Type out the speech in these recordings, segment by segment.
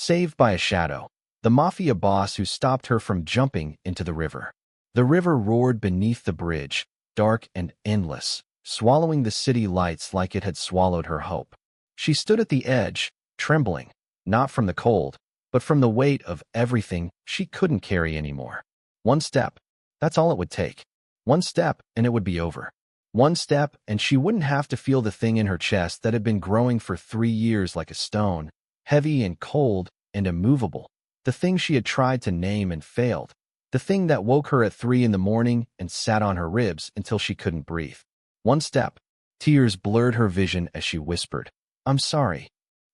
Saved by a shadow, the Mafia boss who stopped her from jumping into the river. The river roared beneath the bridge, dark and endless, swallowing the city lights like it had swallowed her hope. She stood at the edge, trembling, not from the cold, but from the weight of everything she couldn't carry anymore. One step, that's all it would take. One step, and it would be over. One step, and she wouldn't have to feel the thing in her chest that had been growing for 3 years like a stone, heavy and cold and immovable. The thing she had tried to name and failed. The thing that woke her at 3 in the morning and sat on her ribs until she couldn't breathe. One step. Tears blurred her vision as she whispered, "I'm sorry."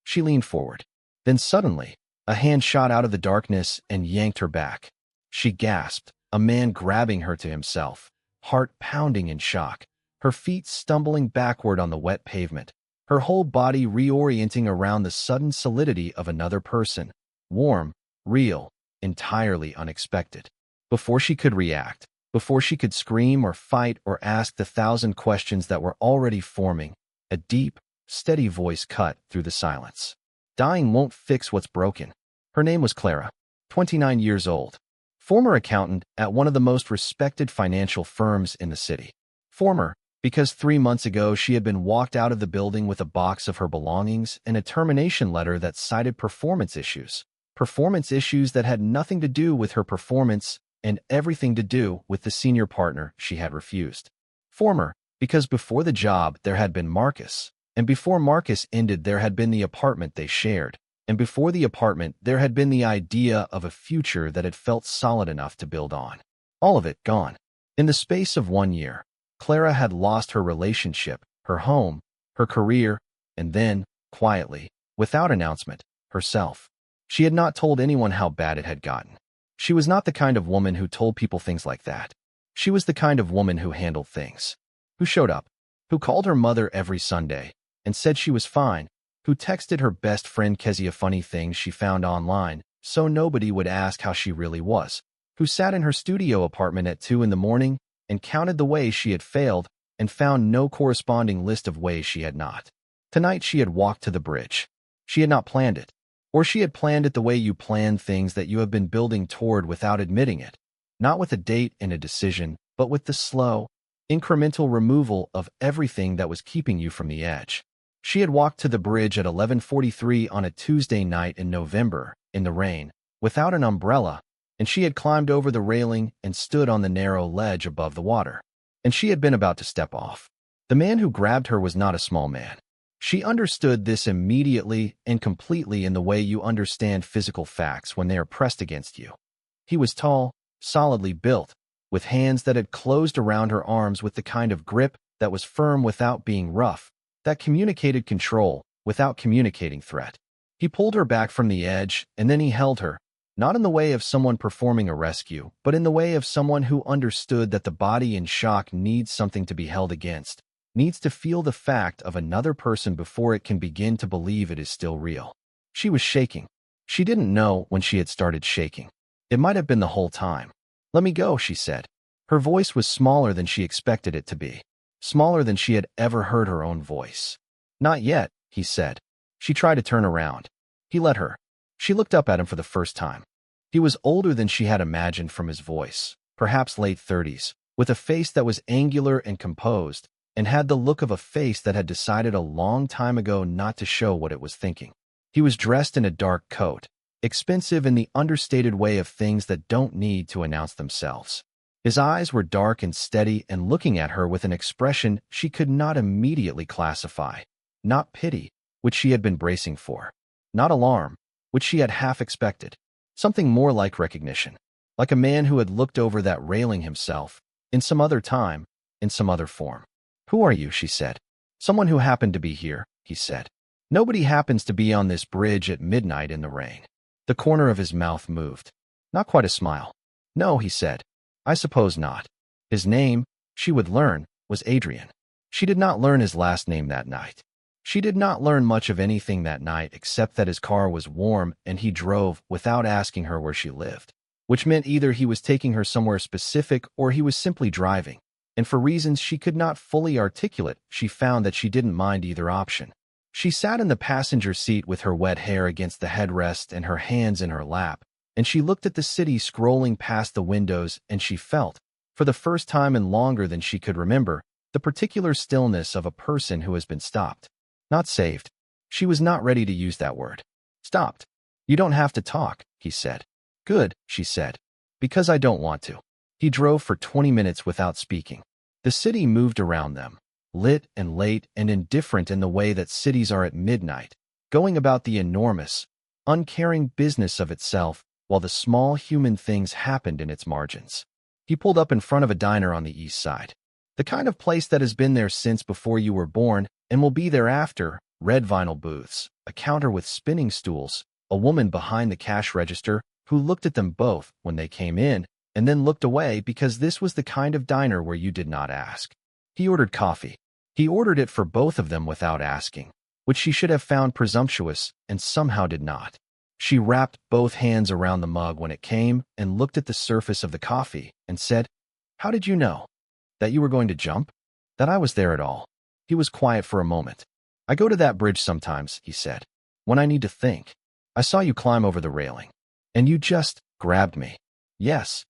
She leaned forward. Then suddenly, a hand shot out of the darkness and yanked her back. She gasped, a man grabbing her to himself, heart pounding in shock, her feet stumbling backward on the wet pavement, her whole body reorienting around the sudden solidity of another person, warm, real, entirely unexpected. Before she could react, before she could scream or fight or ask the 1,000 questions that were already forming, a deep, steady voice cut through the silence. Dying won't fix what's broken. Her name was Clara, 29 years old, former accountant at one of the most respected financial firms in the city. Former, because 3 months ago she had been walked out of the building with a box of her belongings and a termination letter that cited performance issues that had nothing to do with her performance and everything to do with the senior partner she had refused. Former, because before the job there had been Marcus, and before Marcus ended there had been the apartment they shared, and before the apartment there had been the idea of a future that had felt solid enough to build on. All of it gone. In the space of 1 year, Clara had lost her relationship, her home, her career, and then, quietly, without announcement, herself. She had not told anyone how bad it had gotten. She was not the kind of woman who told people things like that. She was the kind of woman who handled things, who showed up, who called her mother every Sunday and said she was fine, who texted her best friend Kezia funny things she found online so nobody would ask how she really was, who sat in her studio apartment at 2 in the morning and counted the ways she had failed and found no corresponding list of ways she had not. Tonight she had walked to the bridge. She had not planned it. Or she had planned it the way you plan things that you have been building toward without admitting it, not with a date and a decision, but with the slow, incremental removal of everything that was keeping you from the edge. She had walked to the bridge at 11:43 on a Tuesday night in November, in the rain, without an umbrella, and she had climbed over the railing and stood on the narrow ledge above the water. And she had been about to step off. The man who grabbed her was not a small man. She understood this immediately and completely in the way you understand physical facts when they are pressed against you. He was tall, solidly built, with hands that had closed around her arms with the kind of grip that was firm without being rough, that communicated control without communicating threat. He pulled her back from the edge, and then he held her, not in the way of someone performing a rescue, but in the way of someone who understood that the body in shock needs something to be held against, needs to feel the fact of another person before it can begin to believe it is still real. She was shaking. She didn't know when she had started shaking. It might have been the whole time. "Let me go," she said. Her voice was smaller than she expected it to be, smaller than she had ever heard her own voice. "Not yet," he said. She tried to turn around. He let her. She looked up at him for the first time. He was older than she had imagined from his voice, perhaps late 30s, with a face that was angular and composed, and had the look of a face that had decided a long time ago not to show what it was thinking. He was dressed in a dark coat, expensive in the understated way of things that don't need to announce themselves. His eyes were dark and steady and looking at her with an expression she could not immediately classify. Not pity, which she had been bracing for. Not alarm, which she had half expected. Something more like recognition. Like a man who had looked over that railing himself, in some other time, in some other form. "Who are you?" she said. "Someone who happened to be here," he said. "Nobody happens to be on this bridge at midnight in the rain." The corner of his mouth moved. Not quite a smile. "No," he said. "I suppose not." His name, she would learn, was Adrian. She did not learn his last name that night. She did not learn much of anything that night except that his car was warm and he drove without asking her where she lived, which meant either he was taking her somewhere specific or he was simply driving. And for reasons she could not fully articulate, she found that she didn't mind either option. She sat in the passenger seat with her wet hair against the headrest and her hands in her lap, and she looked at the city scrolling past the windows, and she felt, for the first time in longer than she could remember, the particular stillness of a person who has been stopped. Not saved. She was not ready to use that word. Stopped. You don't have to talk, he said. Good, she said. Because I don't want to. He drove for 20 minutes without speaking. The city moved around them, lit and late and indifferent in the way that cities are at midnight, going about the enormous, uncaring business of itself while the small human things happened in its margins. He pulled up in front of a diner on the east side. The kind of place that has been there since before you were born and will be there after. Red vinyl booths, a counter with spinning stools, a woman behind the cash register who looked at them both when they came in and then looked away because this was the kind of diner where you did not ask. He ordered coffee. He ordered it for both of them without asking, which she should have found presumptuous and somehow did not. She wrapped both hands around the mug when it came and looked at the surface of the coffee and said, "How did you know? That you were going to jump? That I was there at all?" He was quiet for a moment. "I go to that bridge sometimes," he said, "when I need to think. I saw you climb over the railing. And you just grabbed me." "Yes."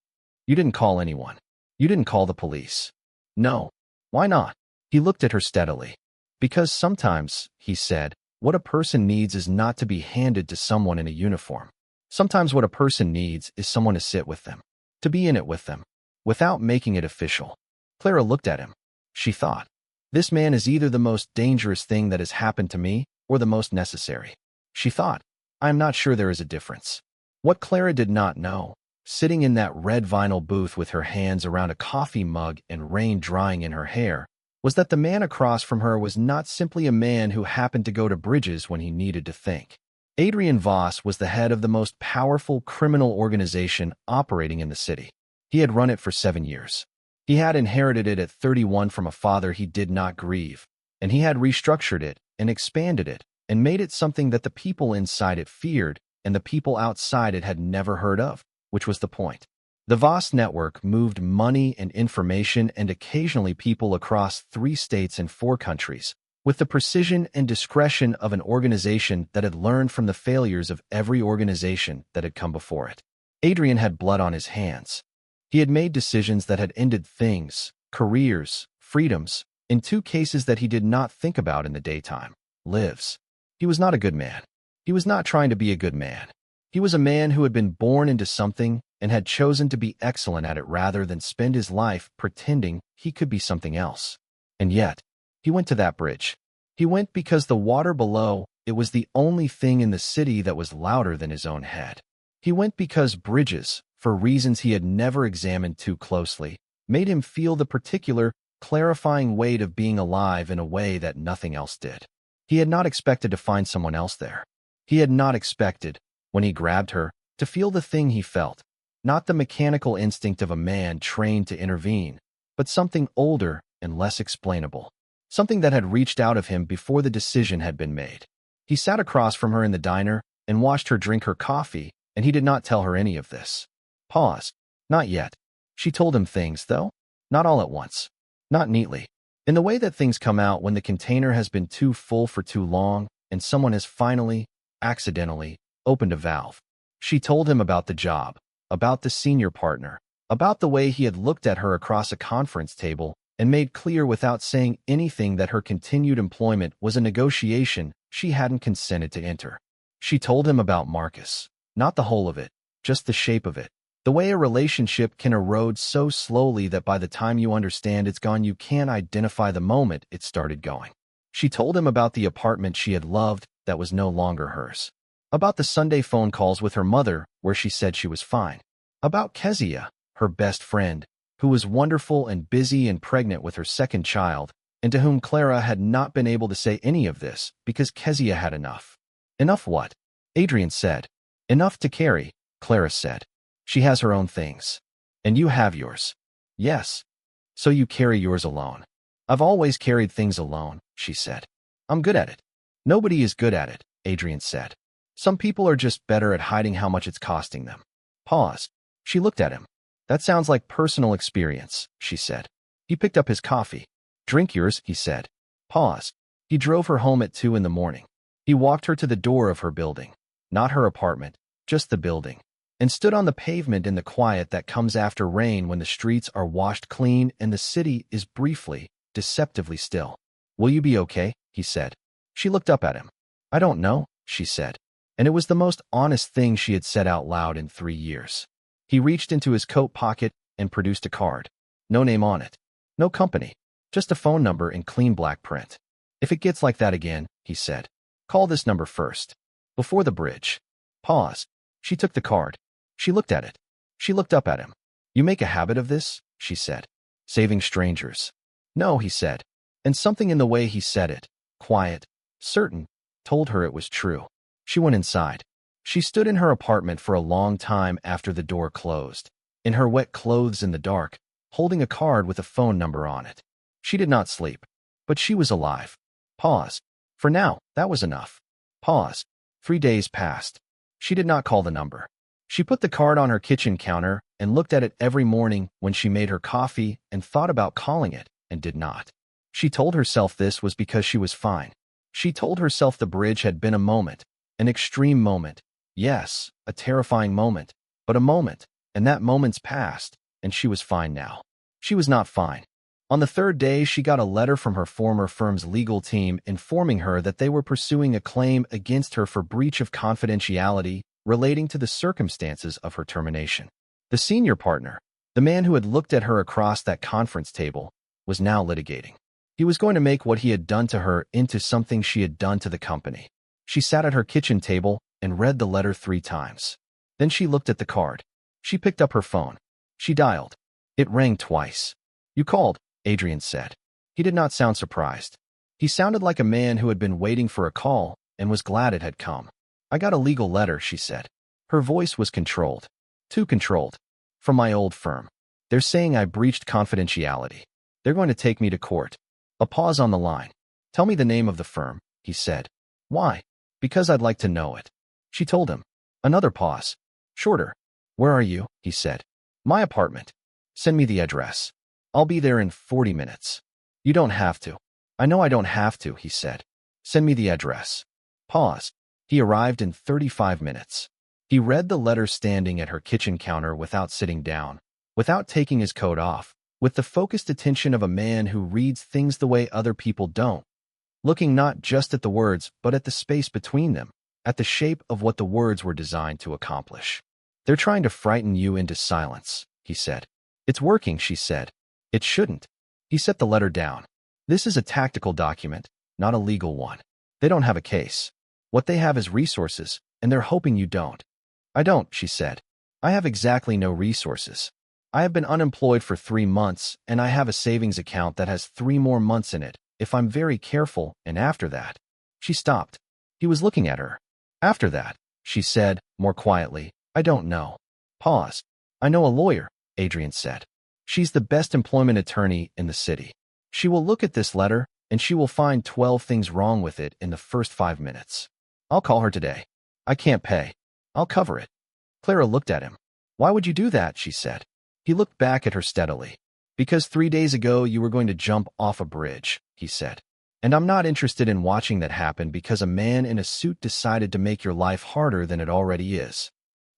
"You didn't call anyone. You didn't call the police." "No." "Why not?" He looked at her steadily. "Because sometimes," he said, "what a person needs is not to be handed to someone in a uniform. Sometimes what a person needs is someone to sit with them, to be in it with them, without making it official." Clara looked at him. She thought, "This man is either the most dangerous thing that has happened to me or the most necessary." She thought, "I am not sure there is a difference." What Clara did not know, sitting in that red vinyl booth with her hands around a coffee mug and rain drying in her hair, was that the man across from her was not simply a man who happened to go to bridges when he needed to think. Adrian Voss was the head of the most powerful criminal organization operating in the city. He had run it for 7 years. He had inherited it at 31 from a father he did not grieve, and he had restructured it and expanded it and made it something that the people inside it feared and the people outside it had never heard of, which was the point. The Voss network moved money and information and occasionally people across 3 states and 4 countries, with the precision and discretion of an organization that had learned from the failures of every organization that had come before it. Adrian had blood on his hands. He had made decisions that had ended things, careers, freedoms, in 2 cases that he did not think about in the daytime, lives. He was not a good man. He was not trying to be a good man. He was a man who had been born into something and had chosen to be excellent at it rather than spend his life pretending he could be something else. And yet, he went to that bridge. He went because the water below it was the only thing in the city that was louder than his own head. He went because bridges, for reasons he had never examined too closely, made him feel the particular, clarifying weight of being alive in a way that nothing else did. He had not expected to find someone else there. He had not expected, when he grabbed her, to feel the thing he felt, not the mechanical instinct of a man trained to intervene, but something older and less explainable, something that had reached out of him before the decision had been made. He sat across from her in the diner and watched her drink her coffee, and he did not tell her any of this. Pause. Not yet. She told him things, though. Not all at once. Not neatly. In the way that things come out when the container has been too full for too long and someone has finally, accidentally, opened a valve. She told him about the job, about the senior partner, about the way he had looked at her across a conference table and made clear without saying anything that her continued employment was a negotiation she hadn't consented to enter. She told him about Marcus, not the whole of it, just the shape of it. The way a relationship can erode so slowly that by the time you understand it's gone, you can't identify the moment it started going. She told him about the apartment she had loved that was no longer hers. About the Sunday phone calls with her mother where she said she was fine. About Kezia, her best friend, who was wonderful and busy and pregnant with her second child, and to whom Clara had not been able to say any of this because Kezia had enough. Enough what? Adrian said. Enough to carry, Clara said. She has her own things. And you have yours. Yes. So you carry yours alone. I've always carried things alone, she said. I'm good at it. Nobody is good at it, Adrian said. Some people are just better at hiding how much it's costing them. Pause. She looked at him. That sounds like personal experience, she said. He picked up his coffee. Drink yours, he said. Pause. He drove her home at 2 in the morning. He walked her to the door of her building, not her apartment, just the building, and stood on the pavement in the quiet that comes after rain when the streets are washed clean and the city is briefly, deceptively still. "Will you be okay?" he said. She looked up at him. "I don't know," she said. And it was the most honest thing she had said out loud in 3 years. He reached into his coat pocket and produced a card. No name on it. No company. Just a phone number in clean black print. "If it gets like that again," he said, "call this number first. Before the bridge." Pause. She took the card. She looked at it. She looked up at him. "You make a habit of this?" she said. "Saving strangers." "No," he said. And something in the way he said it, quiet, certain, told her it was true. She went inside. She stood in her apartment for a long time after the door closed, in her wet clothes in the dark, holding a card with a phone number on it. She did not sleep, but she was alive. Pause. For now, that was enough. Pause. 3 days passed. She did not call the number. She put the card on her kitchen counter and looked at it every morning when she made her coffee and thought about calling it and did not. She told herself this was because she was fine. She told herself the bridge had been a moment, an extreme moment. Yes, a terrifying moment, but a moment, and that moment's past, and she was fine now. She was not fine. On the 3rd day, she got a letter from her former firm's legal team informing her that they were pursuing a claim against her for breach of confidentiality relating to the circumstances of her termination. The senior partner, the man who had looked at her across that conference table, was now litigating. He was going to make what he had done to her into something she had done to the company. She sat at her kitchen table and read the letter 3 times. Then she looked at the card. She picked up her phone. She dialed. It rang twice. "You called," Adrian said. He did not sound surprised. He sounded like a man who had been waiting for a call and was glad it had come. "I got a legal letter," she said. Her voice was controlled. Too controlled. "From my old firm. They're saying I breached confidentiality. They're going to take me to court." A pause on the line. "Tell me the name of the firm," he said. "Why?" "Because I'd like to know it." She told him. Another pause. Shorter. "Where are you?" he said. "My apartment." "Send me the address. I'll be there in 40 minutes. "You don't have to." "I know I don't have to," he said. "Send me the address." Pause. He arrived in 35 minutes. He read the letter standing at her kitchen counter without sitting down, without taking his coat off, with the focused attention of a man who reads things the way other people don't, looking not just at the words but at the space between them, at the shape of what the words were designed to accomplish. "They're trying to frighten you into silence," he said. "It's working," she said. "It shouldn't." He set the letter down. "This is a tactical document, not a legal one. They don't have a case. What they have is resources, and they're hoping you don't." "I don't," she said. "I have exactly no resources. I have been unemployed for 3 months, and I have a savings account that has 3 more months in it, if I'm very careful, and after that." She stopped. He was looking at her. "After that," she said, more quietly, "I don't know." Pause. "I know a lawyer," Adrian said. "She's the best employment attorney in the city. She will look at this letter, and she will find 12 things wrong with it in the first 5 minutes. I'll call her today. I can't pay. I'll cover it." Clara looked at him. "Why would you do that?" she said. He looked back at her steadily. "Because 3 days ago you were going to jump off a bridge," he said. "And I'm not interested in watching that happen because a man in a suit decided to make your life harder than it already is."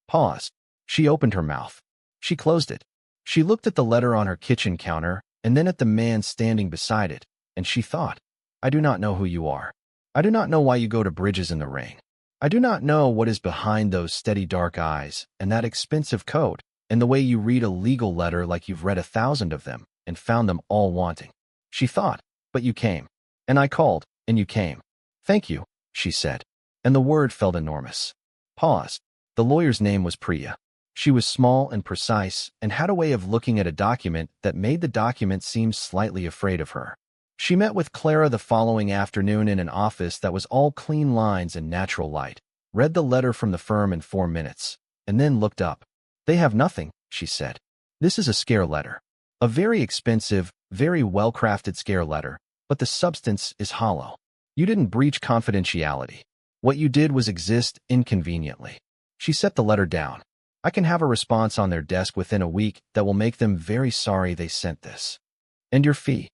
Pause. She opened her mouth. She closed it. She looked at the letter on her kitchen counter and then at the man standing beside it, and she thought, "I do not know who you are. I do not know why you go to bridges in the rain. I do not know what is behind those steady dark eyes and that expensive coat and the way you read a legal letter like you've read 1,000 of them and found them all wanting." She thought, "But you came. And I called, and you came." "Thank you," she said. And the word felt enormous. Pause. The lawyer's name was Priya. She was small and precise and had a way of looking at a document that made the document seem slightly afraid of her. She met with Clara the following afternoon in an office that was all clean lines and natural light, read the letter from the firm in 4 minutes, and then looked up. "They have nothing," she said. "This is a scare letter. A very expensive, very well-crafted scare letter, but the substance is hollow. You didn't breach confidentiality. What you did was exist inconveniently." She set the letter down. "I can have a response on their desk within a week that will make them very sorry they sent this." "And your fee?"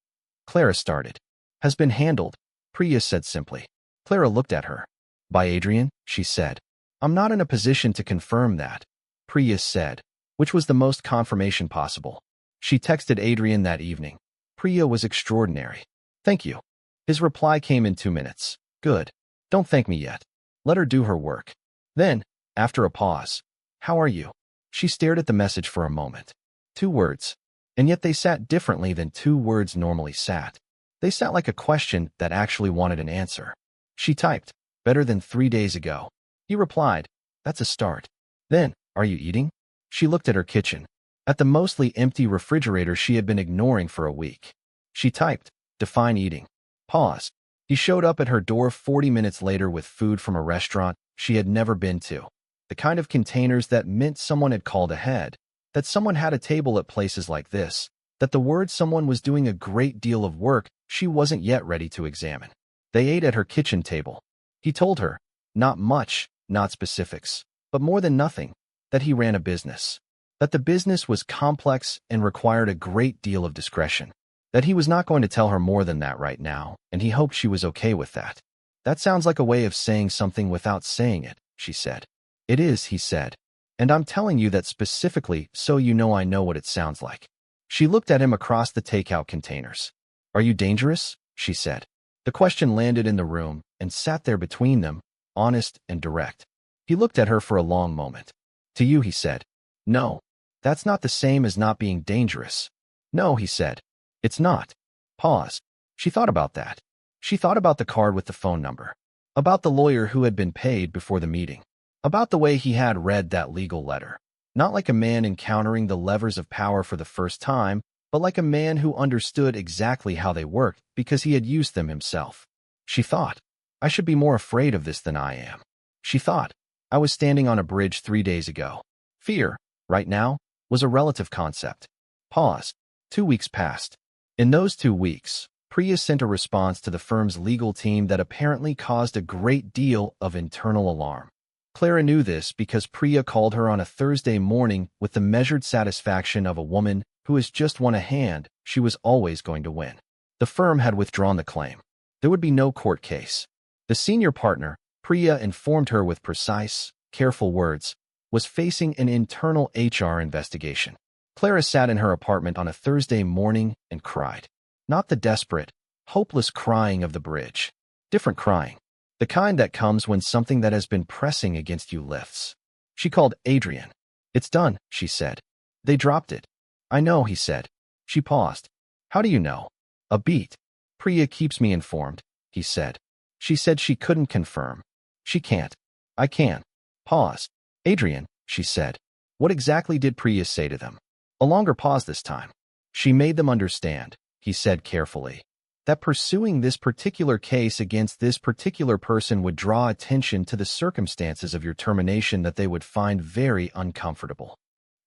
Clara started. "Has been handled," Priya said simply. Clara looked at her. By Adrian, she said. I'm not in a position to confirm that, Priya said, which was the most confirmation possible. She texted Adrian that evening. Priya was extraordinary. Thank you. His reply came in 2 minutes. Good. Don't thank me yet. Let her do her work. Then, after a pause, how are you? She stared at the message for a moment. 2 words. And yet they sat differently than 2 words normally sat. They sat like a question that actually wanted an answer. She typed, better than 3 days ago. He replied, that's a start. Then, are you eating? She looked at her kitchen, at the mostly empty refrigerator she had been ignoring for a week. She typed, define eating. Pause. He showed up at her door 40 minutes later with food from a restaurant she had never been to. The kind of containers that meant someone had called ahead, that someone had a table at places like this, that the word someone was doing a great deal of work she wasn't yet ready to examine. They ate at her kitchen table. He told her, not much, not specifics, but more than nothing, that he ran a business, that the business was complex and required a great deal of discretion, that he was not going to tell her more than that right now, and he hoped she was okay with that. That sounds like a way of saying something without saying it, she said. It is, he said, and I'm telling you that specifically so you know I know what it sounds like. She looked at him across the takeout containers. Are you dangerous? She said. The question landed in the room and sat there between them, honest and direct. He looked at her for a long moment. To you, he said. No, that's not the same as not being dangerous. No, he said. It's not. Pause. She thought about that. She thought about the card with the phone number, about the lawyer who had been paid before the meeting, about the way he had read that legal letter, not like a man encountering the levers of power for the first time, but like a man who understood exactly how they worked because he had used them himself. She thought, I should be more afraid of this than I am. She thought, I was standing on a bridge 3 days ago. Fear, right now, was a relative concept. Pause. 2 weeks passed. In those 2 weeks, Priya sent a response to the firm's legal team that apparently caused a great deal of internal alarm. Clara knew this because Priya called her on a Thursday morning with the measured satisfaction of a woman who has just won a hand she was always going to win. The firm had withdrawn the claim. There would be no court case. The senior partner, Priya informed her with precise, careful words, was facing an internal HR investigation. Clara sat in her apartment on a Thursday morning and cried. Not the desperate, hopeless crying of the bridge. Different crying. The kind that comes when something that has been pressing against you lifts. She called Adrian. It's done, she said. They dropped it. I know, he said. She paused. How do you know? A beat. Priya keeps me informed, he said. She said she couldn't confirm. She can't. I can. Pause. Adrian, she said. What exactly did Priya say to them? A longer pause this time. She made them understand, he said carefully, that pursuing this particular case against this particular person would draw attention to the circumstances of your termination that they would find very uncomfortable.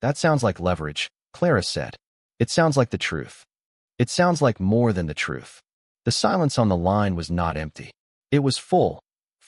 That sounds like leverage, Clara said. It sounds like the truth. It sounds like more than the truth. The silence on the line was not empty. It was full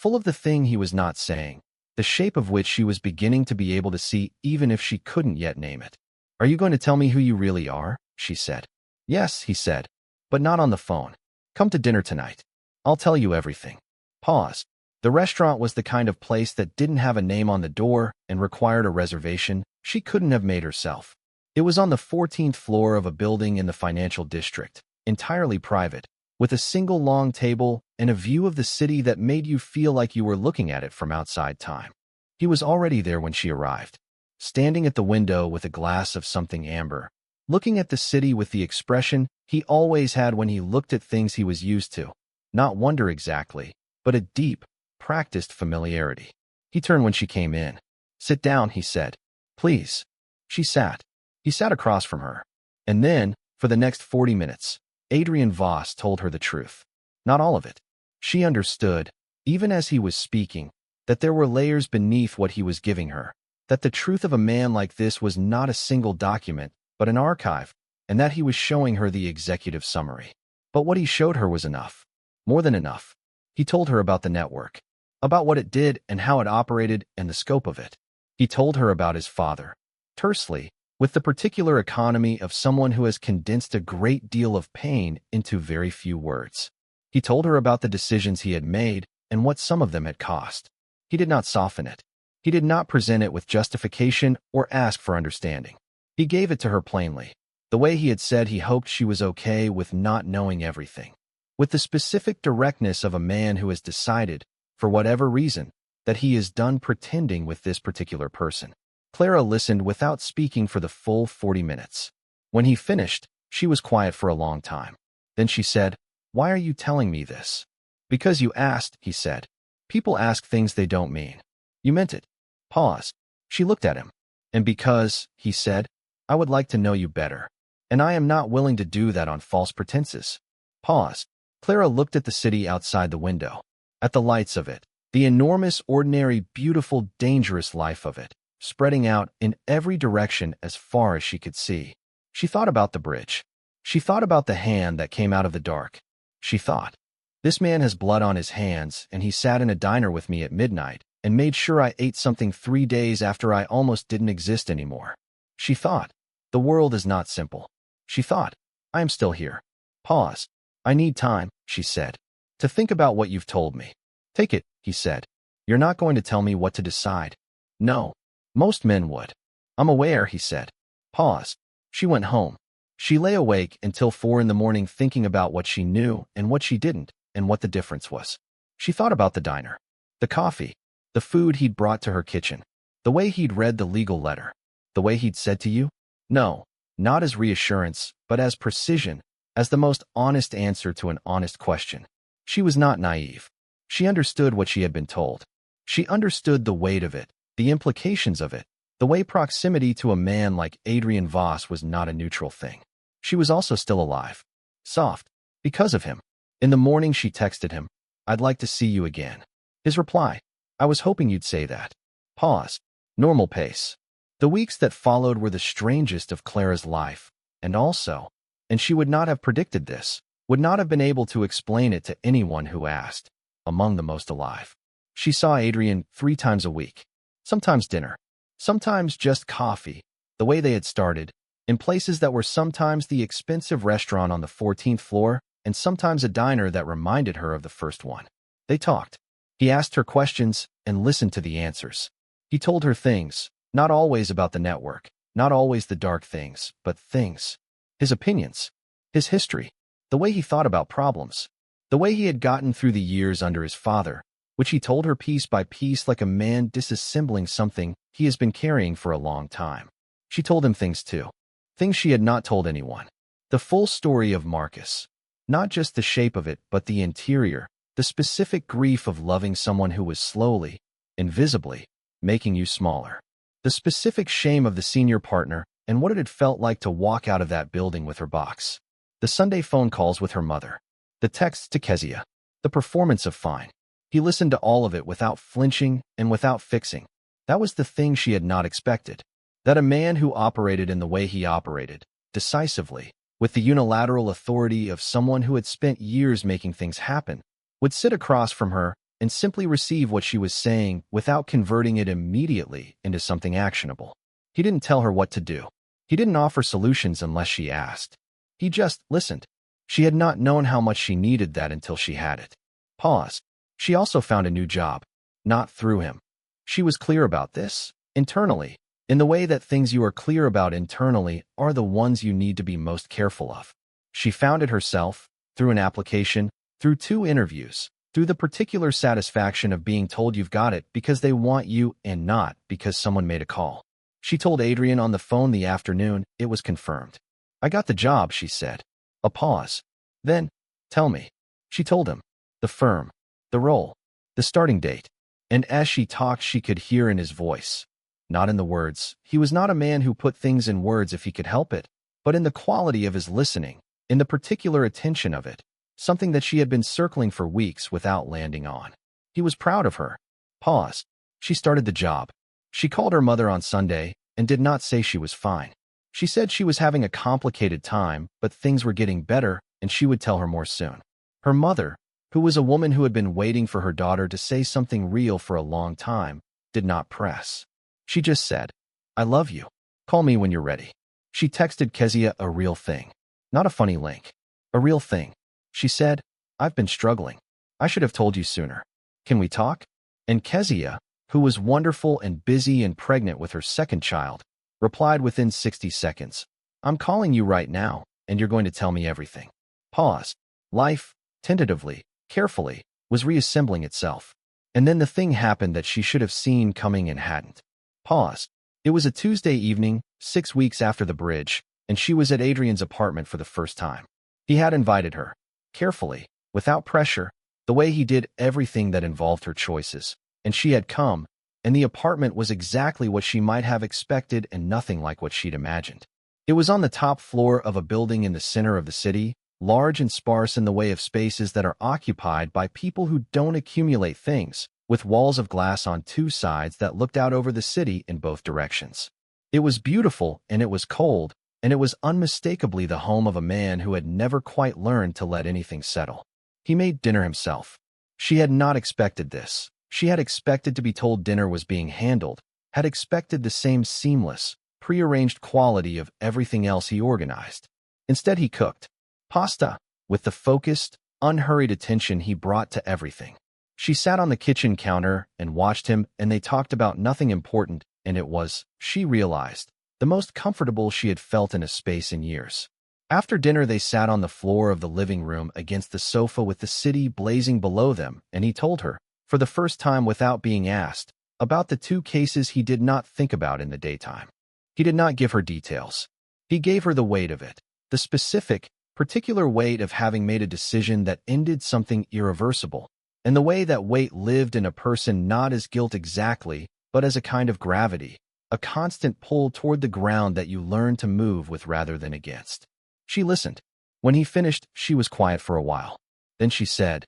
of the thing he was not saying, the shape of which she was beginning to be able to see even if she couldn't yet name it. Are you going to tell me who you really are? She said. Yes, he said, but not on the phone. Come to dinner tonight. I'll tell you everything. Pause. The restaurant was the kind of place that didn't have a name on the door and required a reservation she couldn't have made herself. It was on the 14th floor of a building in the financial district, entirely private, with a single long table and a view of the city that made you feel like you were looking at it from outside time. He was already there when she arrived, standing at the window with a glass of something amber, looking at the city with the expression he always had when he looked at things he was used to. Not wonder exactly, but a deep, practiced familiarity. He turned when she came in. Sit down, he said. Please. She sat. He sat across from her. And then, for the next 40 minutes, Adrian Voss told her the truth. Not all of it. She understood, even as he was speaking, that there were layers beneath what he was giving her, that the truth of a man like this was not a single document, but an archive, and that he was showing her the executive summary. But what he showed her was enough. More than enough. He told her about the network, about what it did and how it operated and the scope of it. He told her about his father, tersely, with the particular economy of someone who has condensed a great deal of pain into very few words. He told her about the decisions he had made and what some of them had cost. He did not soften it. He did not present it with justification or ask for understanding. He gave it to her plainly, the way he had said he hoped she was okay with not knowing everything. With the specific directness of a man who has decided, for whatever reason, that he is done pretending with this particular person. Clara listened without speaking for the full 40 minutes. When he finished, she was quiet for a long time. Then she said, "Why are you telling me this?" "Because you asked," he said. "People ask things they don't mean." "You meant it." Pause. She looked at him. "And because," he said, "I would like to know you better. And I am not willing to do that on false pretenses." Pause. Clara looked at the city outside the window, at the lights of it, the enormous, ordinary, beautiful, dangerous life of it, spreading out in every direction as far as she could see. She thought about the bridge. She thought about the hand that came out of the dark. She thought, "This man has blood on his hands, and he sat in a diner with me at midnight and made sure I ate something 3 days after I almost didn't exist anymore." She thought, "The world is not simple." She thought, "I am still here." Pause. "I need time," she said, "to think about what you've told me." "Take it," he said. "You're not going to tell me what to decide." "No. Most men would." "I'm aware," he said. Pause. She went home. She lay awake until 4 in the morning thinking about what she knew and what she didn't, and what the difference was. She thought about the diner, the coffee, the food he'd brought to her kitchen, the way he'd read the legal letter, the way he'd said to you, "No," not as reassurance, but as precision, as the most honest answer to an honest question. She was not naive. She understood what she had been told. She understood the weight of it, the implications of it, the way proximity to a man like Adrian Voss was not a neutral thing. She was also still alive. Soft. Because of him. In the morning she texted him, "I'd like to see you again." His reply, "I was hoping you'd say that." Pause. Normal pace. The weeks that followed were the strangest of Clara's life, and she would not have predicted this, would not have been able to explain it to anyone who asked, among the most alive. She saw Adrian 3 times a week. Sometimes dinner. Sometimes just coffee, the way they had started, in places that were sometimes the expensive restaurant on the 14th floor, and sometimes a diner that reminded her of the first one. They talked. He asked her questions and listened to the answers. He told her things, not always about the network, not always the dark things, but things. His opinions, his history, the way he thought about problems, the way he had gotten through the years under his father, which he told her piece by piece like a man disassembling something he has been carrying for a long time. She told him things too, things she had not told anyone. The full story of Marcus. Not just the shape of it, but the interior, the specific grief of loving someone who was slowly, invisibly, making you smaller. The specific shame of the senior partner and what it had felt like to walk out of that building with her box. The Sunday phone calls with her mother. The texts to Kezia. The performance of Fine. He listened to all of it without flinching and without fixing. That was the thing she had not expected. That a man who operated in the way he operated, decisively, with the unilateral authority of someone who had spent years making things happen, would sit across from her and simply receive what she was saying without converting it immediately into something actionable. He didn't tell her what to do. He didn't offer solutions unless she asked. He just listened. She had not known how much she needed that until she had it. Pause. She also found a new job. Not through him. She was clear about this, internally, in the way that things you are clear about internally are the ones you need to be most careful of. She found it herself, through an application, through 2 interviews, through the particular satisfaction of being told you've got it because they want you and not because someone made a call. She told Adrian on the phone the afternoon it was confirmed. "I got the job," she said. A pause. Then, "Tell me." She told him. The firm. The role. The starting date. And as she talked she could hear in his voice. Not in the words. He was not a man who put things in words if he could help it, but in the quality of his listening, in the particular attention of it, something that she had been circling for weeks without landing on. He was proud of her. Pause. She started the job. She called her mother on Sunday and did not say she was fine. She said she was having a complicated time, but things were getting better and she would tell her more soon. Her mother, who was a woman who had been waiting for her daughter to say something real for a long time, did not press. She just said, "I love you. Call me when you're ready." She texted Kezia a real thing. Not a funny link. A real thing. She said, I've been struggling. I should have told you sooner. Can we talk? And Kezia, who was wonderful and busy and pregnant with her second child, replied within 60 seconds. I'm calling you right now, and you're going to tell me everything. Pause. Life, tentatively, carefully, was reassembling itself. And then the thing happened that she should have seen coming and hadn't. Pause. It was a Tuesday evening, 6 weeks after the bridge, and she was at Adrian's apartment for the first time. He had invited her, carefully, without pressure, the way he did everything that involved her choices, and she had come, and the apartment was exactly what she might have expected and nothing like what she'd imagined. It was on the top floor of a building in the center of the city, large and sparse in the way of spaces that are occupied by people who don't accumulate things, with walls of glass on two sides that looked out over the city in both directions. It was beautiful, and it was cold, and it was unmistakably the home of a man who had never quite learned to let anything settle. He made dinner himself. She had not expected this. She had expected to be told dinner was being handled, had expected the same seamless, prearranged quality of everything else he organized. Instead, he cooked pasta with the focused, unhurried attention he brought to everything. She sat on the kitchen counter and watched him, and they talked about nothing important, and it was, she realized, the most comfortable she had felt in a space in years. After dinner, they sat on the floor of the living room against the sofa with the city blazing below them, and he told her, for the first time without being asked, about the two cases he did not think about in the daytime. He did not give her details. He gave her the weight of it, the specific, particular weight of having made a decision that ended something irreversible, and the way that weight lived in a person not as guilt exactly, but as a kind of gravity, a constant pull toward the ground that you learn to move with rather than against. She listened. When he finished, she was quiet for a while. Then she said,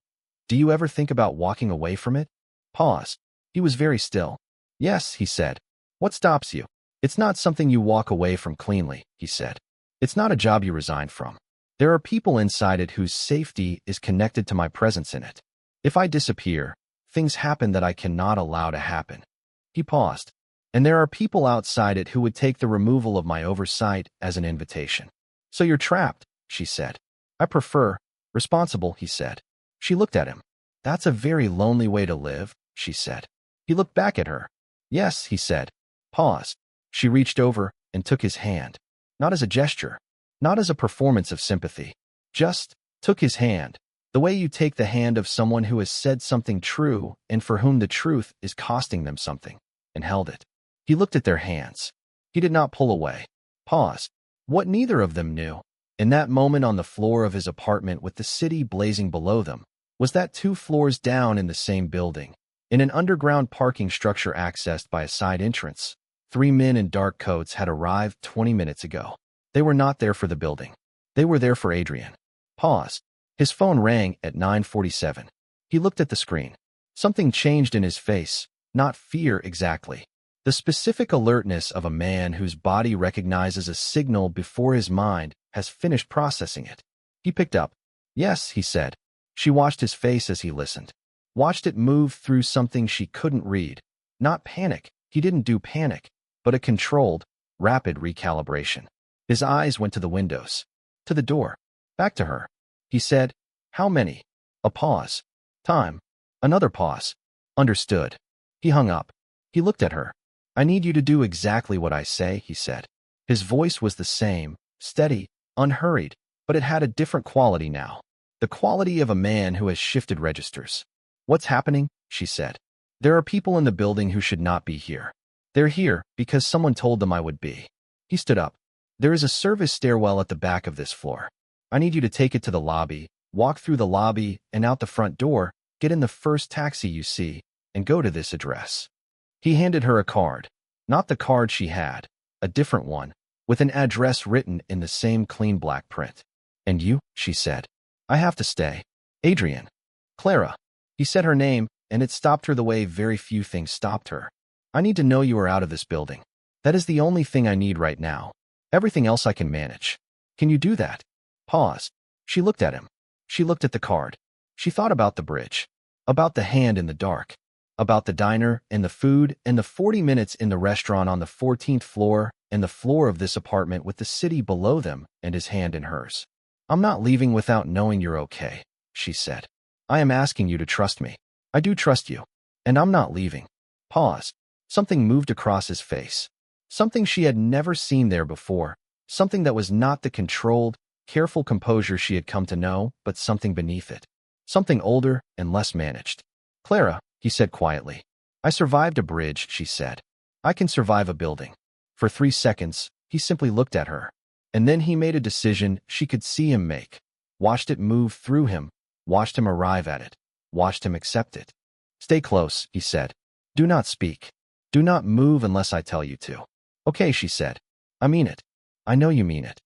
"Do you ever think about walking away from it?" Pause. He was very still. "Yes," he said. "What stops you?" "It's not something you walk away from cleanly," he said. "It's not a job you resign from. There are people inside it whose safety is connected to my presence in it. If I disappear, things happen that I cannot allow to happen." He paused. "And there are people outside it who would take the removal of my oversight as an invitation." "So you're trapped," she said. "I prefer responsible," he said. She looked at him. "That's a very lonely way to live," she said. He looked back at her. "Yes," he said. Pause. She reached over and took his hand. Not as a gesture, not as a performance of sympathy. Just took his hand, the way you take the hand of someone who has said something true and for whom the truth is costing them something, and held it. He looked at their hands. He did not pull away. Pause. What neither of them knew, in that moment on the floor of his apartment with the city blazing below them, was that 2 floors down in the same building, in an underground parking structure accessed by a side entrance, 3 men in dark coats had arrived 20 minutes ago. They were not there for the building. They were there for Adrian. Pause. His phone rang at 9:47. He looked at the screen. Something changed in his face, not fear exactly. The specific alertness of a man whose body recognizes a signal before his mind has finished processing it. He picked up. "Yes," he said. She watched his face as he listened. Watched it move through something she couldn't read. Not panic. He didn't do panic, but a controlled, rapid recalibration. His eyes went to the windows. To the door. Back to her. He said, "How many?" A pause. "Time." Another pause. "Understood." He hung up. He looked at her. "I need you to do exactly what I say," he said. His voice was the same, steady, unhurried, but it had a different quality now. The quality of a man who has shifted registers. "What's happening?" she said. "There are people in the building who should not be here. They're here because someone told them I would be." He stood up. "There is a service stairwell at the back of this floor. I need you to take it to the lobby, walk through the lobby and out the front door, get in the first taxi you see, and go to this address." He handed her a card. Not the card she had, a different one, with an address written in the same clean black print. "And you?" she said. "I have to stay." "Adrian." "Clara." He said her name, and it stopped her the way very few things stopped her. "I need to know you are out of this building. That is the only thing I need right now. Everything else I can manage. Can you do that?" Pause. She looked at him. She looked at the card. She thought about the bridge, about the hand in the dark, about the diner and the food and the 40 minutes in the restaurant on the 14th floor and the floor of this apartment with the city below them and his hand in hers. "I'm not leaving without knowing you're okay." she said. I am asking you to trust me. I do trust you. And I'm not leaving. Pause. Something moved across his face. Something she had never seen there before. Something that was not the controlled, careful composure she had come to know, but something beneath it. Something older and less managed. Clara, he said quietly. I survived a bridge, she said. I can survive a building. For 3 seconds, he simply looked at her. And then he made a decision she could see him make. Watched it move through him. Watched him arrive at it. Watched him accept it. Stay close, he said. Do not speak. Do not move unless I tell you to. Okay, she said. I mean it. I know you mean it.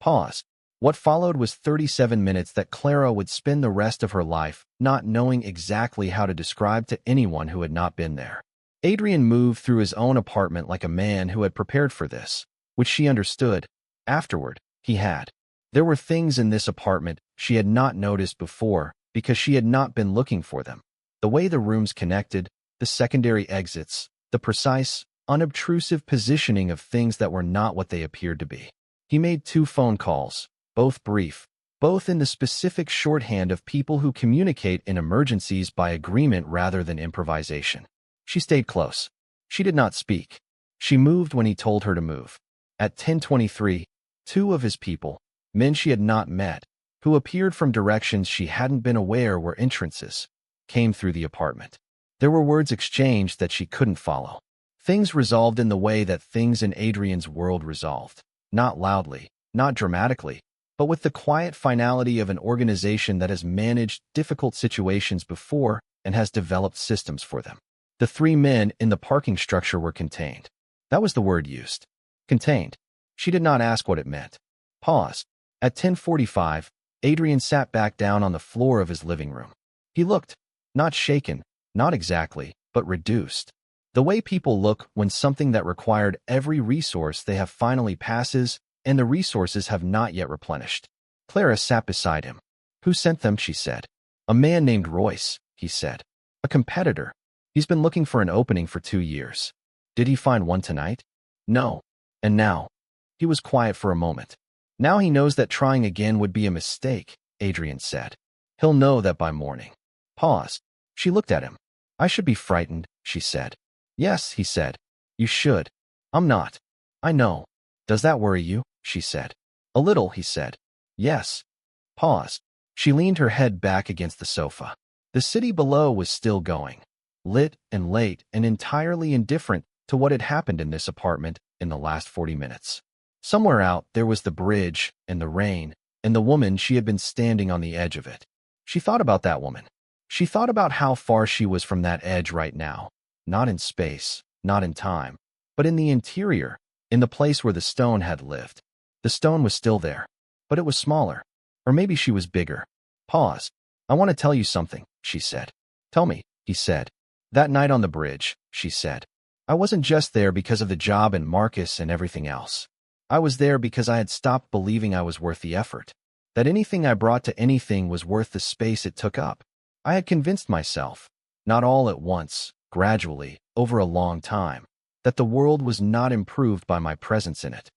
Pause. What followed was 37 minutes that Clara would spend the rest of her life not knowing exactly how to describe to anyone who had not been there. Adrian moved through his own apartment like a man who had prepared for this, which she understood. Afterward, he had. There were things in this apartment she had not noticed before because she had not been looking for them. The way the rooms connected, the secondary exits, the precise, unobtrusive positioning of things that were not what they appeared to be. He made 2 phone calls, both brief, both in the specific shorthand of people who communicate in emergencies by agreement rather than improvisation. She stayed close. She did not speak. She moved when he told her to move. At 10:23, 2 of his people, men she had not met, who appeared from directions she hadn't been aware were entrances, came through the apartment. There were words exchanged that she couldn't follow. Things resolved in the way that things in Adrian's world resolved. Not loudly, not dramatically, but with the quiet finality of an organization that has managed difficult situations before and has developed systems for them. The 3 men in the parking structure were contained. That was the word used. Contained. She did not ask what it meant. Pause. At 10:45, Adrian sat back down on the floor of his living room. He looked, not shaken, not exactly, but reduced. The way people look when something that required every resource they have finally passes and the resources have not yet replenished. Clara sat beside him. Who sent them, she said. A man named Royce, he said. A competitor. He's been looking for an opening for 2 years. Did he find one tonight? No. And now? He was quiet for a moment. Now he knows that trying again would be a mistake, Adrian said. He'll know that by morning. Pause. She looked at him. I should be frightened, she said. Yes, he said. You should. I'm not. I know. Does that worry you? She said. A little, he said. Yes. Pause. She leaned her head back against the sofa. The city below was still going. Lit and late and entirely indifferent to what had happened in this apartment in the last 40 minutes. Somewhere out there was the bridge and the rain and the woman she had been standing on the edge of it. She thought about that woman. She thought about how far she was from that edge right now. Not in space, not in time, but in the interior, in the place where the stone had lived. The stone was still there, but it was smaller. Or maybe she was bigger. Pause. I want to tell you something, she said. Tell me, he said. That night on the bridge, she said. I wasn't just there because of the job and Marcus and everything else. I was there because I had stopped believing I was worth the effort. That anything I brought to anything was worth the space it took up. I had convinced myself, not all at once, gradually, over a long time, that the world was not improved by my presence in it.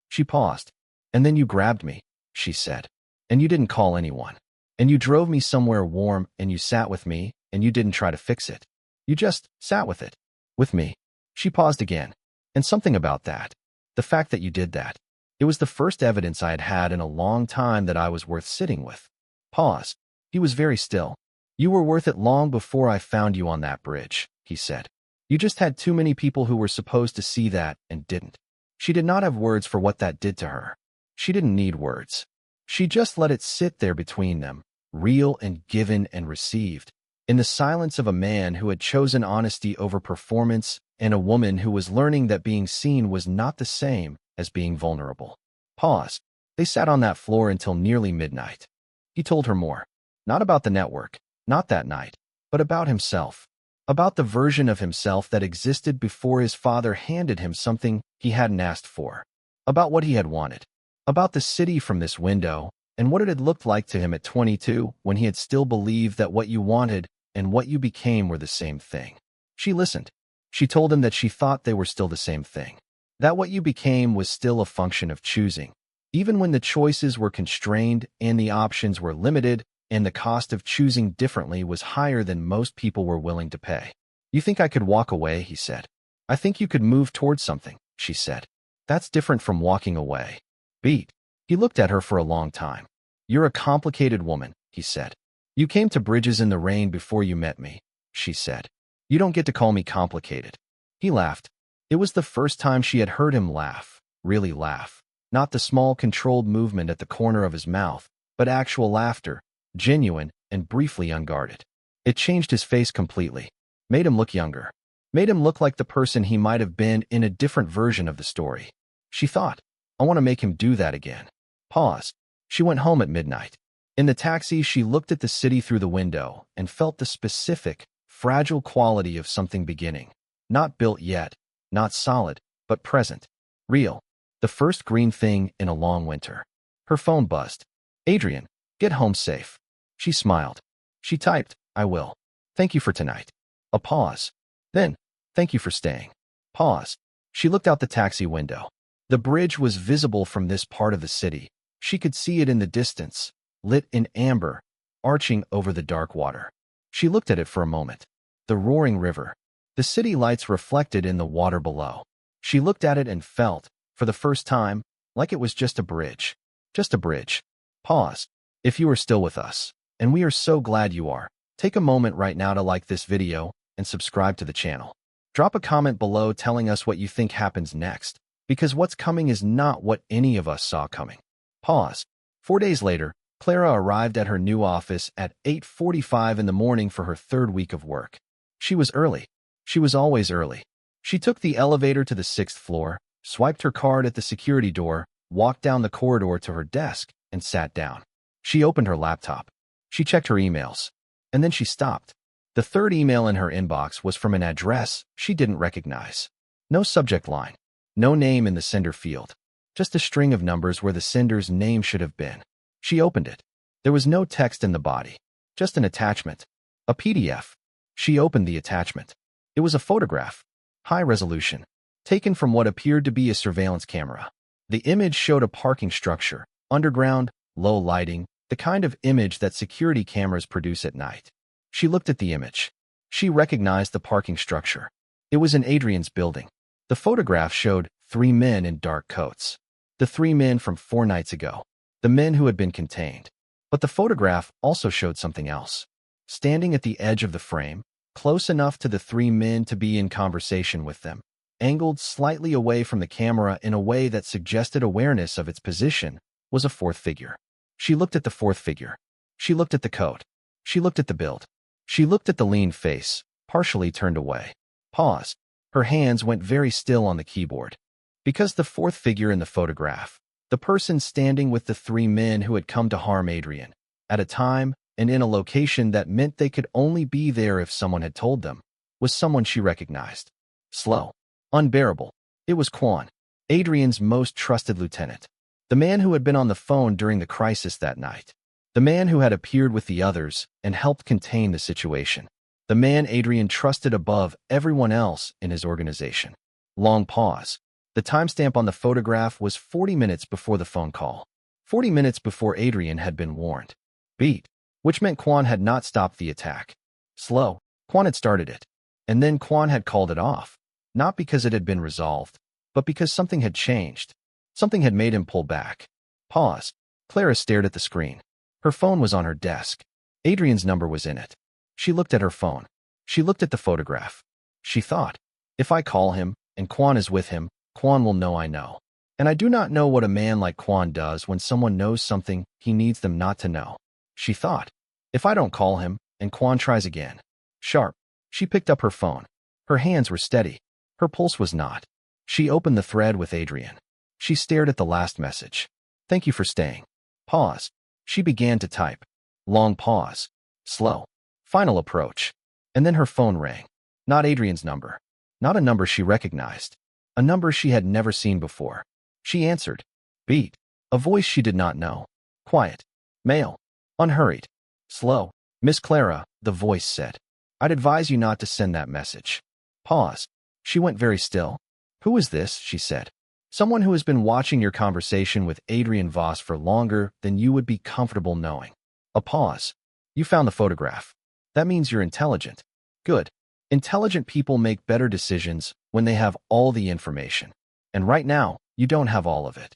She paused. And then you grabbed me, she said. And you didn't call anyone. And you drove me somewhere warm and you sat with me and you didn't try to fix it. You just sat with it. With me. She paused again. And something about that. The fact that you did that. It was the first evidence I had had in a long time that I was worth sitting with. Pause. He was very still. You were worth it long before I found you on that bridge, he said. You just had too many people who were supposed to see that and didn't. She did not have words for what that did to her. She didn't need words. She just let it sit there between them, real and given and received, in the silence of a man who had chosen honesty over performance and a woman who was learning that being seen was not the same as being vulnerable. Pause. They sat on that floor until nearly midnight. He told her more. Not about the network, not that night, but about himself. About the version of himself that existed before his father handed him something he hadn't asked for. About what he had wanted. About the city from this window, and what it had looked like to him at 22 when he had still believed that what you wanted and what you became were the same thing. She listened. She told him that she thought they were still the same thing. That what you became was still a function of choosing. Even when the choices were constrained and the options were limited, and the cost of choosing differently was higher than most people were willing to pay. "You think I could walk away?" he said. "I think you could move towards something," she said. "That's different from walking away." Beat. He looked at her for a long time. "You're a complicated woman," he said. "You came to Bridges in the rain before you met me," she said. "You don't get to call me complicated." He laughed. It was the first time she had heard him laugh, really laugh. Not the small, controlled movement at the corner of his mouth, but actual laughter, genuine and briefly unguarded. It changed his face completely, made him look younger, made him look like the person he might have been in a different version of the story. She thought, "I want to make him do that again." Pause. She went home at midnight. In the taxi, she looked at the city through the window and felt the specific, fragile quality of something beginning. Not built yet, not solid, but present. Real. The first green thing in a long winter. Her phone buzzed. "Adrian, get home safe." She smiled. She typed, "I will. Thank you for tonight." A pause. Then, "Thank you for staying." Pause. She looked out the taxi window. The bridge was visible from this part of the city. She could see it in the distance, lit in amber, arching over the dark water. She looked at it for a moment. The roaring river. The city lights reflected in the water below. She looked at it and felt, for the first time, like it was just a bridge. Just a bridge. Pause. If you are still with us, and we are so glad you are, take a moment right now to like this video and subscribe to the channel. Drop a comment below telling us what you think happens next, because what's coming is not what any of us saw coming. Pause. 4 days later, Clara arrived at her new office at 8:45 in the morning for her third week of work. She was early. She was always early. She took the elevator to the 6th floor, swiped her card at the security door, walked down the corridor to her desk, and sat down. She opened her laptop. She checked her emails. And then she stopped. The third email in her inbox was from an address she didn't recognize. No subject line. No name in the sender field. Just a string of numbers where the sender's name should have been. She opened it. There was no text in the body. Just an attachment. A PDF. She opened the attachment. It was a photograph. High resolution. Taken from what appeared to be a surveillance camera. The image showed a parking structure. Underground, low lighting, the kind of image that security cameras produce at night. She looked at the image. She recognized the parking structure. It was in Adrian's building. The photograph showed 3 men in dark coats. The 3 men from 4 nights ago. The men who had been contained. But the photograph also showed something else. Standing at the edge of the frame, close enough to the 3 men to be in conversation with them, angled slightly away from the camera in a way that suggested awareness of its position, was a 4th figure. She looked at the 4th figure. She looked at the coat. She looked at the build. She looked at the lean face, partially turned away. Pause. Her hands went very still on the keyboard. Because the 4th figure in the photograph, the person standing with the 3 men who had come to harm Adrian, at a time and in a location that meant they could only be there if someone had told them, was someone she recognized. Slow. Unbearable. It was Quan, Adrian's most trusted lieutenant. The man who had been on the phone during the crisis that night. The man who had appeared with the others and helped contain the situation. The man Adrian trusted above everyone else in his organization. Long pause. The timestamp on the photograph was 40 minutes before the phone call. 40 minutes before Adrian had been warned. Beat. Which meant Quan had not stopped the attack. Slow. Quan had started it. And then Quan had called it off. Not because it had been resolved, but because something had changed. Something had made him pull back. Pause. Clara stared at the screen. Her phone was on her desk. Adrian's number was in it. She looked at her phone. She looked at the photograph. She thought, if I call him, and Quan is with him, Quan will know I know. And I do not know what a man like Quan does when someone knows something he needs them not to know. She thought, if I don't call him, and Quan tries again. Sharp. She picked up her phone. Her hands were steady. Her pulse was not. She opened the thread with Adrian. She stared at the last message. Thank you for staying. Pause. She began to type. Long pause. Slow. Final approach. And then her phone rang. Not Adrian's number. Not a number she recognized. A number she had never seen before. She answered. Beat. A voice she did not know. Quiet. Male. Unhurried. Slow. Miss Clara, the voice said. I'd advise you not to send that message. Pause. She went very still. Who is this? She said. Someone who has been watching your conversation with Adrian Voss for longer than you would be comfortable knowing. A pause. You found the photograph. That means you're intelligent. Good. Intelligent people make better decisions when they have all the information. And right now, you don't have all of it.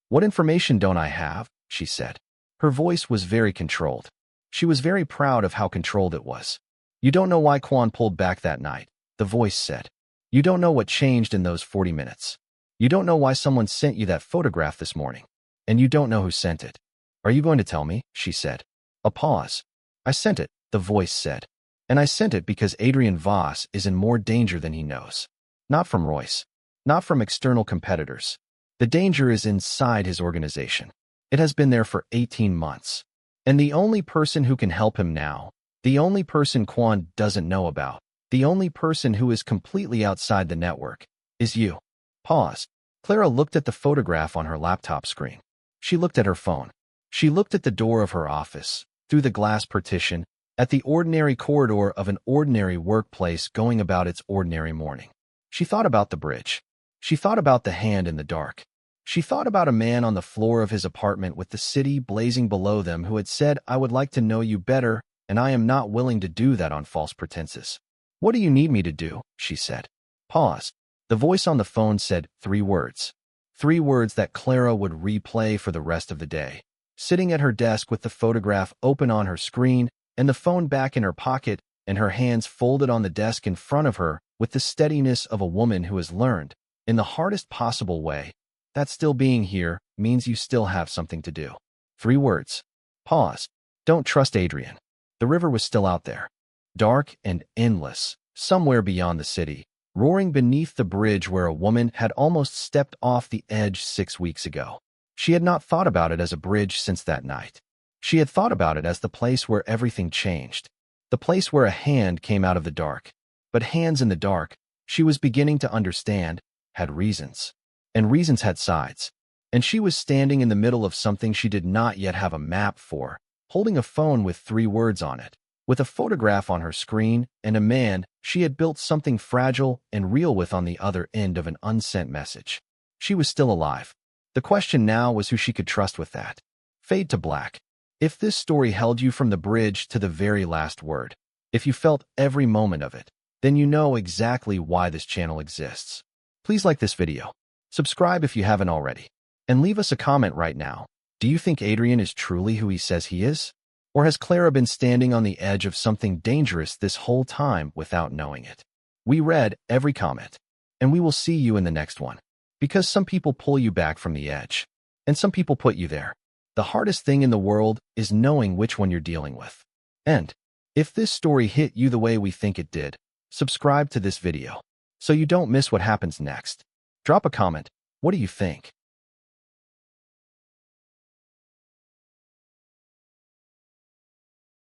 What information don't I have? She said. Her voice was very controlled. She was very proud of how controlled it was. You don't know why Quan pulled back that night, the voice said. You don't know what changed in those 40 minutes. You don't know why someone sent you that photograph this morning. And you don't know who sent it. Are you going to tell me? She said. A pause. I sent it, the voice said. And I sent it because Adrian Voss is in more danger than he knows. Not from Royce. Not from external competitors. The danger is inside his organization. It has been there for 18 months. And the only person who can help him now, the only person Quan doesn't know about, the only person who is completely outside the network, is you. Pause. Clara looked at the photograph on her laptop screen. She looked at her phone. She looked at the door of her office, through the glass partition, at the ordinary corridor of an ordinary workplace going about its ordinary morning. She thought about the bridge. She thought about the hand in the dark. She thought about a man on the floor of his apartment with the city blazing below them who had said, I would like to know you better, and I am not willing to do that on false pretenses. What do you need me to do? She said. Pause. The voice on the phone said 3 words. 3 words that Clara would replay for the rest of the day. Sitting at her desk with the photograph open on her screen and the phone back in her pocket and her hands folded on the desk in front of her with the steadiness of a woman who has learned, in the hardest possible way, that still being here means you still have something to do. 3 words. Pause. Don't trust Adrian. The river was still out there. Dark and endless, somewhere beyond the city, roaring beneath the bridge where a woman had almost stepped off the edge 6 weeks ago. She had not thought about it as a bridge since that night. She had thought about it as the place where everything changed, the place where a hand came out of the dark. But hands in the dark, she was beginning to understand, had reasons. And reasons had sides. And she was standing in the middle of something she did not yet have a map for, holding a phone with 3 words on it, with a photograph on her screen and a man she had built something fragile and real with on the other end of an unsent message. She was still alive. The question now was who she could trust with that. Fade to black. If this story held you from the bridge to the very last word, if you felt every moment of it, then you know exactly why this channel exists. Please like this video. Subscribe if you haven't already. And leave us a comment right now. Do you think Adrian is truly who he says he is? Or has Clara been standing on the edge of something dangerous this whole time without knowing it? We read every comment. And we will see you in the next one. Because some people pull you back from the edge. And some people put you there. The hardest thing in the world is knowing which one you're dealing with. And if this story hit you the way we think it did, subscribe to this video so you don't miss what happens next. Drop a comment. What do you think?